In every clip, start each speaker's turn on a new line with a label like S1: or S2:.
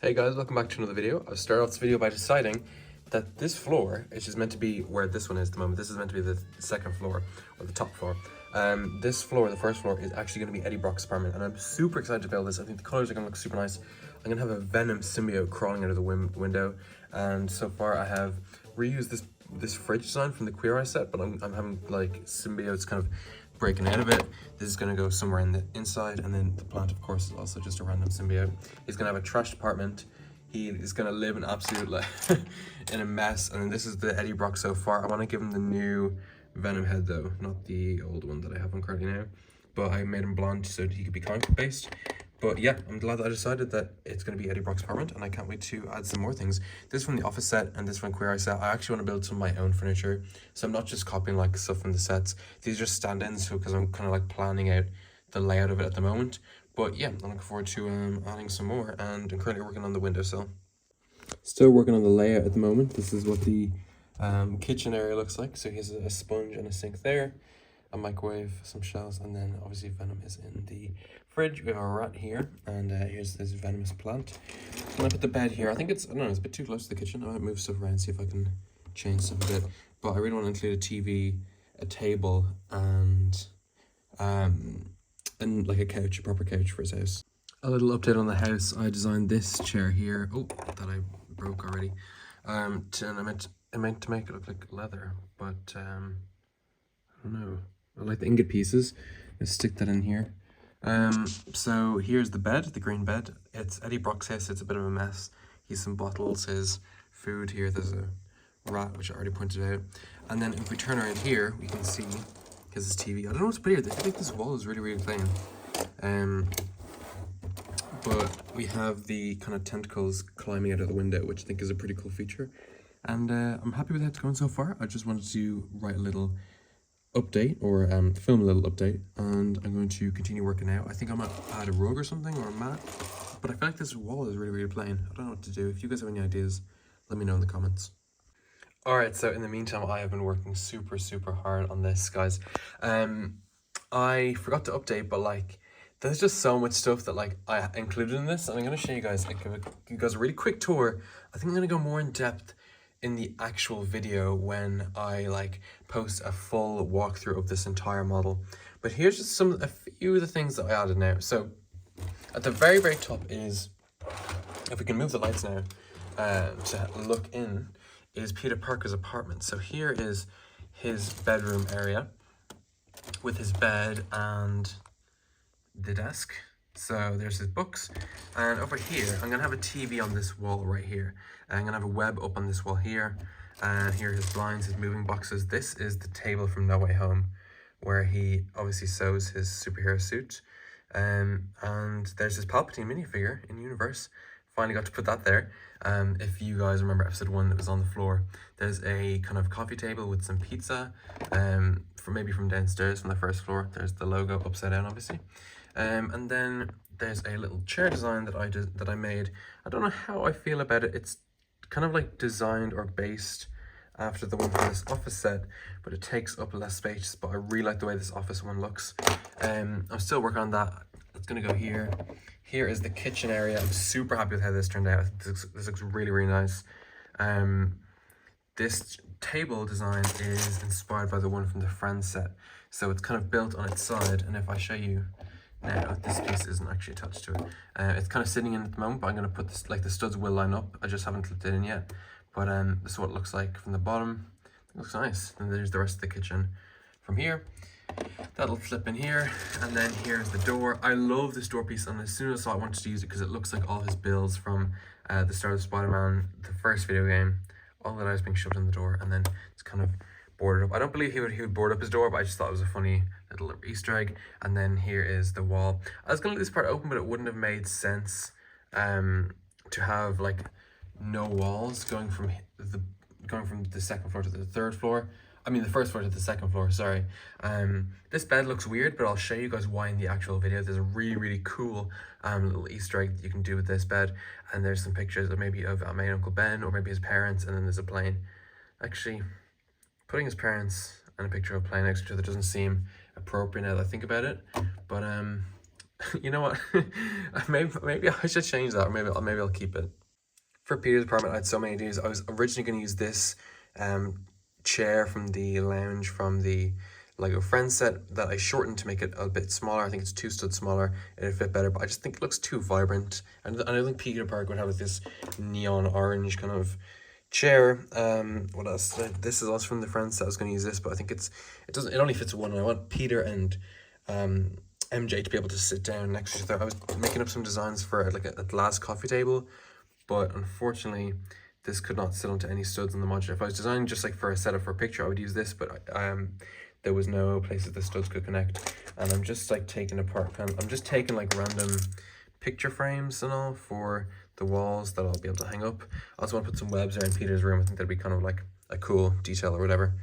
S1: Hey guys, welcome back to another video. I've started off this video by deciding that this floor, which is meant to be where this one is at the moment, this is meant to be the second floor, or the top floor. This floor, the first floor, is actually going to be Eddie Brock's apartment, and I'm super excited to build this. I think the colors are going to look super nice. I'm going to have a Venom symbiote crawling out of the window, and so far I have reused this fridge design from the Queer Eye set, but I'm having like symbiotes kind of breaking out of it. This is going to go somewhere in the inside, and then the plant, of course, is also just a random symbiote. He's going to have a trashed apartment. He is going to live in absolute like in a mess, and then this is the Eddie Brock so far. I want to give him the new Venom head though, not the old one that I have on currently now, but I made him blonde so he could be comic based. But yeah, I'm glad that I decided that it's going to be Eddie Brock's apartment, and I can't wait to add some more things. This from the Office set and this from Queer Eye set. I actually want to build some of my own furniture, so I'm not just copying like stuff from the sets. These are just stand-ins because I'm kind of like planning out the layout of it at the moment. But yeah, I'm looking forward to adding some more, and I'm currently working on the windowsill. Still working on the layout at the moment. This is what the kitchen area looks like. So here's a sponge and a sink there, a microwave, some shelves, and then obviously Venom is in the fridge. We have a rat here, and here's this venomous plant. I'm gonna put the bed here. I think it's, I don't know, it's a bit too close to the kitchen. I might move stuff around, see if I can change stuff a bit. But I really want to include a TV, a table, and like a couch, a proper couch for his house. A little update on the house. I designed this chair here. Oh, that I broke already. And I meant to make it look like leather, but I don't know. I like the ingot pieces. Let's stick that in here. So here's the bed, the green bed. It's Eddie Brock's house. It's a bit of a mess. He's some bottles, his food here. There's a rat, which I already pointed out. And then if we turn around here, we can see his TV. I don't know what's put here. I think this wall is really, really plain. But we have the kind of tentacles climbing out of the window, which I think is a pretty cool feature. And I'm happy with how it's going so far. I just wanted to write a little update, or film a little update, and I'm going to continue working out. I think I might add a rug or something, or a mat. But I feel like this wall is really, really plain. I don't know what to do. If you guys have any ideas, let me know in the comments. Alright, so in the meantime, I have been working super, super hard on this, guys. I forgot to update, but like, there's just so much stuff that like I included in this, and I'm going to show you guys, like, give you guys a really quick tour. I think I'm going to go more in depth in the actual video when I like post a full walkthrough of this entire model. But here's just a few of the things that I added now. So at the very, very top is, if we can move the lights now to look in, is Peter Parker's apartment. So here is his bedroom area with his bed and the desk. So there's his books, and over here I'm gonna have a TV on this wall right here, and I'm gonna have a web up on this wall here, and here are his blinds, his moving boxes. This is the table from No Way Home, where he obviously sews his superhero suit, and there's his Palpatine minifigure in universe. Finally got to put that there. If you guys remember episode 1 that was on the floor, there's a kind of coffee table with some pizza, maybe from downstairs from the first floor. There's the logo upside down, obviously. And then there's a little chair design that I made. I don't know how I feel about it. It's kind of like designed or based after the one from this Office set, but it takes up less space. But I really like the way this Office one looks. I'm still working on that. It's gonna go here. Here is the kitchen area. I'm super happy with how this turned out. This looks really, really nice. This table design is inspired by the one from the Friends set. So it's kind of built on its side, and if I show you now, this piece isn't actually attached to it. It's kind of sitting in at the moment, but I'm going to put this, like the studs will line up. I just haven't clipped it in yet. But this is what it looks like from the bottom. It looks nice. And there's the rest of the kitchen from here. That'll flip in here, and then here's the door. I love this door piece, and as soon as I saw it, I wanted to use it because it looks like all his builds from the start of Spider-Man, the first video game. All that I was being shoved in the door, and then it's kind of boarded up. I don't believe he would board up his door, but I just thought it was a funny little Easter egg. And then here is the wall. I was gonna leave this part open, but it wouldn't have made sense to have like no walls going from the second floor to the third floor. I mean the first floor to the second floor, sorry. This bed looks weird, but I'll show you guys why in the actual video. There's a really, really cool little Easter egg that you can do with this bed, and there's some pictures of maybe of my Uncle Ben, or maybe his parents, and then there's a plane. Actually, putting his parents and a picture of a plane next to each other doesn't seem appropriate now that I think about it, but You know what? Maybe I should change that, or maybe I'll keep it. For Peter's apartment, I had so many ideas. I was originally going to use this chair from the lounge from the Lego Friends set that I shortened to make it a bit smaller. I think it's 2 studs smaller. It'd fit better, but I just think it looks too vibrant. And I don't think Peter Park would have like this neon orange kind of chair. What else? This is also from the Friends set. I was going to use this, but I think it only fits one, and I want Peter and MJ to be able to sit down next to each other. I was making up some designs for like a glass coffee table, but unfortunately this could not sit onto any studs in the modular. If I was designing just like for a setup for a picture, I would use this, but there was no places the studs could connect. And I'm just like taking apart, I'm just taking like random picture frames and all for the walls that I'll be able to hang up. I also want to put some webs around Peter's room. I think that'd be kind of like a cool detail or whatever.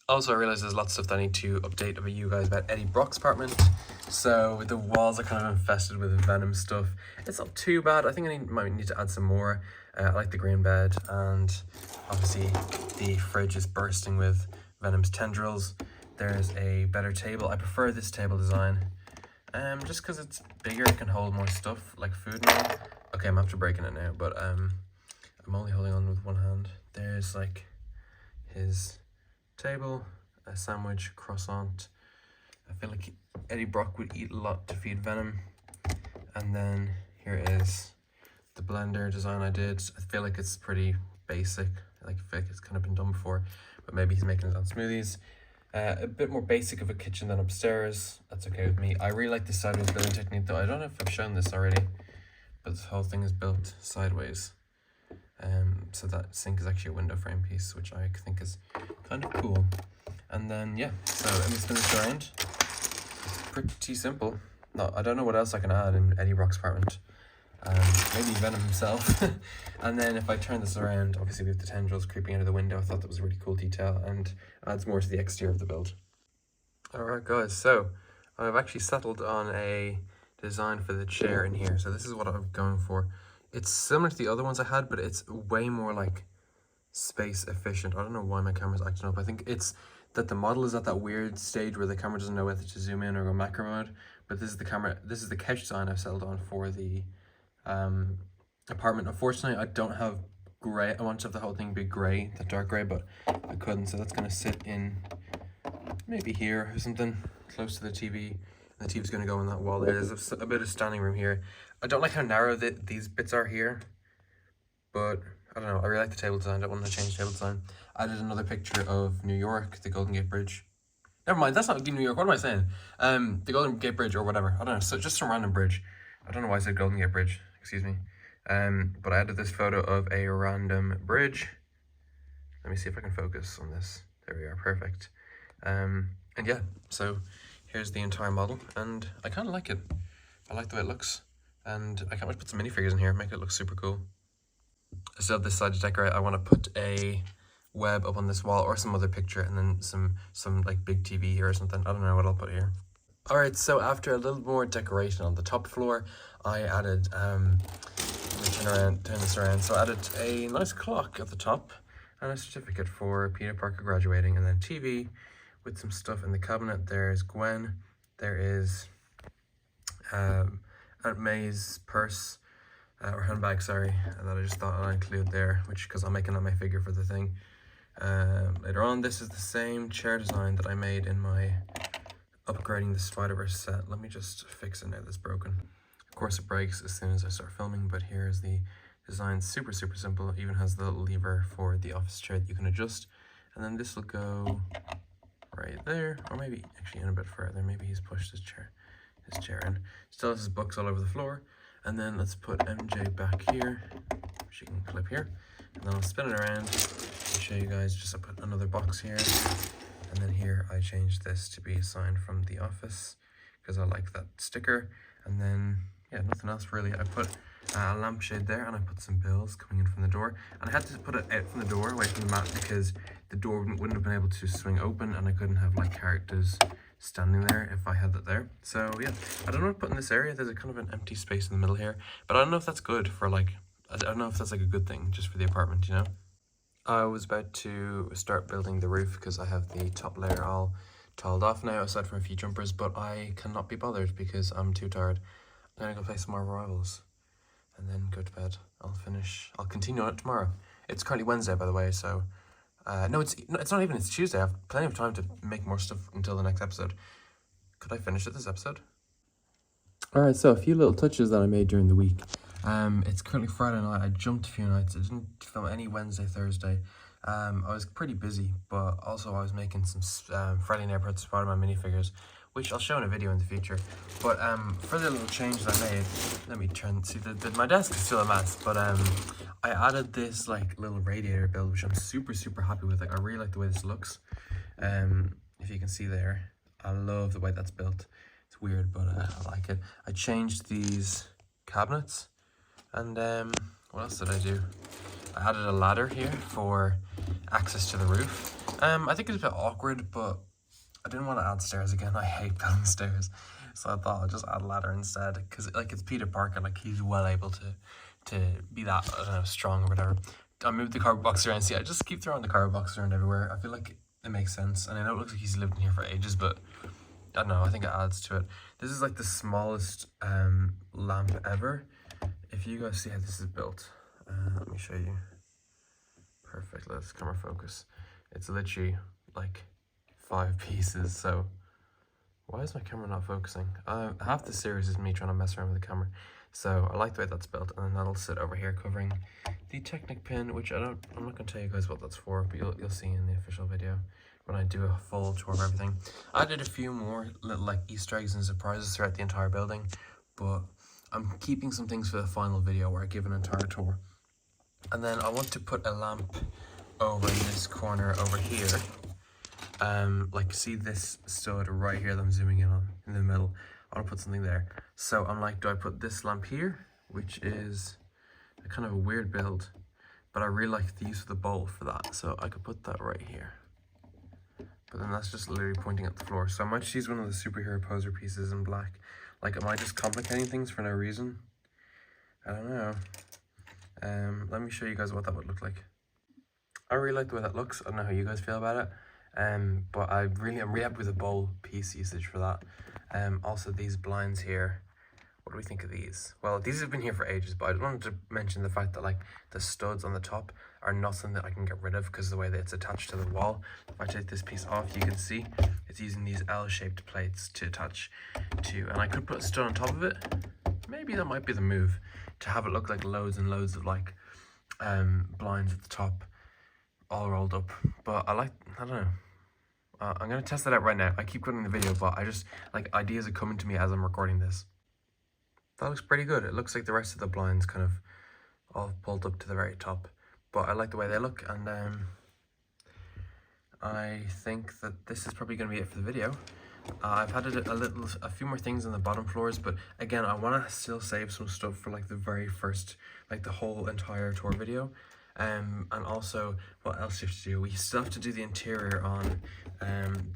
S1: Also, I realized there's lots of stuff that I need to update about you guys about Eddie Brock's apartment. So the walls are kind of infested with Venom stuff. It's not too bad. I think I might need to add some more. I like the green bed, and obviously the fridge is bursting with Venom's tendrils. There's a better table. I prefer this table design, just because it's bigger, it can hold more stuff like food and all. Okay, I'm after breaking it now, but I'm only holding on with one hand. There's like his table, a sandwich, croissant. I feel like Eddie Brock would eat a lot to feed Venom. And then here is the blender design I did. I feel like it's pretty basic. I feel like it's kind of been done before, but maybe he's making his own smoothies. A bit more basic of a kitchen than upstairs. That's okay with me. I really like this sideways building technique though. I don't know if I've shown this already, but this whole thing is built sideways. So that sink is actually a window frame piece, which I think is kind of cool. And then yeah, so let me spin this around. It's pretty simple. No, I don't know what else I can add in Eddie Brock's apartment. Maybe Venom himself. And then if I turn this around, obviously we have the tendrils creeping out of the window. I thought that was a really cool detail and adds more to the exterior of the build. Alright guys, so I've actually settled on a design for the chair in here. So this is what I'm going for. It's similar to the other ones I had, but it's way more like space efficient. I don't know why my camera's acting up. I think it's that the model is at that weird stage where the camera doesn't know whether to zoom in or go macro mode. But this is the couch design I've settled on for the apartment. Unfortunately, I don't have gray. I want to have the whole thing be gray, the dark gray, but I couldn't. So that's going to sit in maybe here or something close to the TV. And the TV's going to go on that wall there. There's a bit of standing room here. I don't like how narrow these bits are here, but I don't know. I really like the table design. I don't want to change the table design. I added another picture of New York, the Golden Gate Bridge. Never mind, that's not New York. What am I saying? The Golden Gate Bridge or whatever. I don't know. So just some random bridge. I don't know why I said Golden Gate Bridge. Excuse me. But I added this photo of a random bridge. Let me see if I can focus on this. There we are. Perfect. And yeah, so here's the entire model, and I kind of like it. I like the way it looks, and I can't wait to put some minifigures in here, make it look super cool. I still have this side to decorate. I want to put a web up on this wall or some other picture, and then some like big TV here or something. I don't know what I'll put here. All right, so after a little more decoration on the top floor, I added let me turn this around. So I added a nice clock at the top and a certificate for Peter Parker graduating, and then TV with some stuff in the cabinet. There's Gwen. There is Aunt May's purse, or handbag, sorry, that I just thought I'd include there, which because I'm making that my figure for the thing. Later on, this is the same chair design that I made in my upgrading the Spider-Verse set. Let me just fix it now that's broken. Of course it breaks as soon as I start filming, but here's the design. Super simple. It even has the little lever for the office chair that you can adjust, and then this will go right there, or maybe actually in a bit further. Maybe he's pushed his chair in. Still has his books all over the floor. And then let's put MJ back here. She can clip here, and then I'll spin it around to show you guys. Just I put another box here, and then here I changed this to be a sign from the office because I like that sticker. And then yeah, nothing else really. I put a lampshade there, and I put some bills coming in from the door, and I had to put it out from the door away from the mat because the door wouldn't have been able to swing open, and I couldn't have like characters standing there if I had that there. So yeah, I don't know what to put in this area. There's a kind of an empty space in the middle here, but I don't know if that's good for like, I don't know if that's like a good thing just for the apartment, you know. I was about to start building the roof because I have the top layer all tiled off now, aside from a few jumpers, but I cannot be bothered because I'm too tired. I'm gonna go play some more Rivals and then go to bed. I'll continue on it tomorrow. It's currently Wednesday, by the way, so no, it's not even, it's Tuesday. I have plenty of time to make more stuff until the next episode. Could I finish it this episode? Alright, so a few little touches that I made during the week. It's currently Friday night. I jumped a few nights. I didn't film any Wednesday, Thursday. I was pretty busy, but also I was making some Friday Neighborhood Spider-Man minifigures, which I'll show in a video in the future. But for the little changes I made, let me try and see, my desk is still a mess, but I added this like little radiator build, which I'm super happy with. Like, I really like the way this looks. If you can see there, I love the way that's built. It's weird, but I like it. I changed these cabinets, and what else did I do? I added a ladder here for access to the roof. I think it's a bit awkward, but I didn't want to add stairs again. I hate building stairs, so I thought I'd just add a ladder instead, because like it's Peter Parker, like he's well able to be that, I don't know, strong or whatever. I moved the cardboard box around. See, I just keep throwing the cardboard box around everywhere. I feel like it makes sense, and I know it looks like he's lived in here for ages, but I don't know, I think it adds to it. This is like the smallest lamp ever. If you guys see how this is built, let me show you. Perfect, let's camera focus. It's literally like 5 pieces, so why is my camera not focusing? Half the series is me trying to mess around with the camera. So I like the way that's built, and then that'll sit over here covering the Technic pin, which I'm not going to tell you guys what that's for, but you'll see in the official video when I do a full tour of everything. I did a few more little like Easter eggs and surprises throughout the entire building, but I'm keeping some things for the final video where I give an entire tour. And then I want to put a lamp over in this corner over here. Like, see this stud right here that I'm zooming in on in the middle? I want to put something there. So I'm like, do I put this lamp here, which is a kind of a weird build, but I really like the use of the bowl for that, so I could put that right here. But then that's just literally pointing at the floor. So I might just use one of the superhero poser pieces in black. Like, am I just complicating things for no reason? I don't know. Let me show you guys what that would look like. I really like the way that looks. I don't know how you guys feel about it. But I'm really happy with the bowl piece usage for that. Also these blinds here. What do we think of these? Well, these have been here for ages, but I wanted to mention the fact that like the studs on the top are not something that I can get rid of because of the way that it's attached to the wall. If I take this piece off, you can see it's using these L-shaped plates to attach to, and I could put a stud on top of it. Maybe that might be the move, to have it look like loads and loads of like blinds at the top all rolled up. But I don't know. I'm gonna test that out right now. I keep cutting the video, but I just like ideas are coming to me as I'm recording this. That looks pretty good. It looks like the rest of the blinds kind of all pulled up to the very top, but I like the way they look, and I think that this is probably going to be it for the video. I've added a few more things on the bottom floors, but again, I want to still save some stuff for like the very first, like the whole entire tour video. And also, what else do you have to do? We still have to do the interior on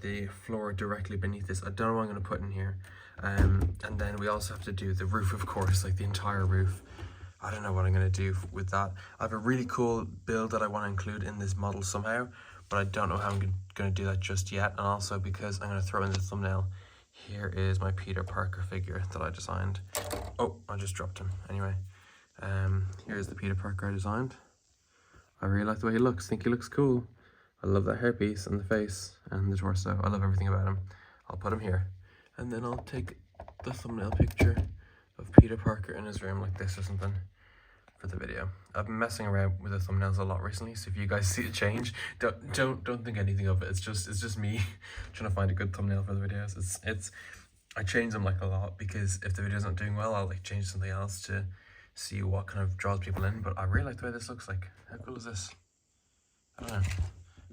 S1: the floor directly beneath this. I don't know what I'm going to put in here. And then we also have to do the roof, of course, like the entire roof. I don't know what I'm going to do with that. I have a really cool build that I want to include in this model somehow, but I don't know how I'm going to do that just yet. And also because I'm going to throw in the thumbnail, here is my Peter Parker figure that I designed. Oh, I just dropped him. Anyway, here's the Peter Parker I designed. I really like the way he looks. I think he looks cool. I love that hairpiece and the face and the torso. I love everything about him. I'll put him here. And then I'll take the thumbnail picture of Peter Parker in his room like this or something for the video. I've been messing around with the thumbnails a lot recently, so if you guys see a change, don't think anything of it. It's just me trying to find a good thumbnail for the videos. I change them like a lot, because if the video's not doing well, I'll like change something else to see what kind of draws people in. But I really like the way this looks like. How cool is this? I don't know.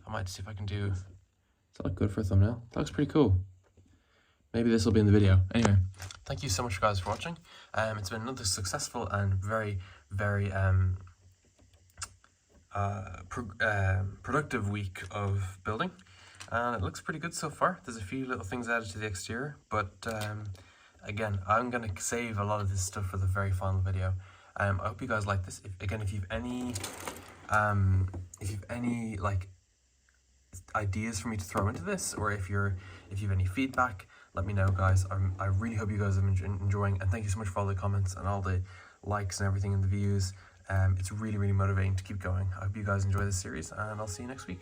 S1: I might see if I can do... Does that look good for a thumbnail? That looks pretty cool. Maybe this will be in the video. Anyway, thank you so much guys for watching. It's been another successful and very productive week of building, and it looks pretty good so far. There's a few little things added to the exterior, but again, I'm gonna save a lot of this stuff for the very final video. I hope you guys like this. If you've any like ideas for me to throw into this, or if you have any feedback, let me know, guys. I really hope you guys are enjoying, and thank you so much for all the comments and all the likes and everything and the views. It's really motivating to keep going. I hope you guys enjoy this series, and I'll see you next week.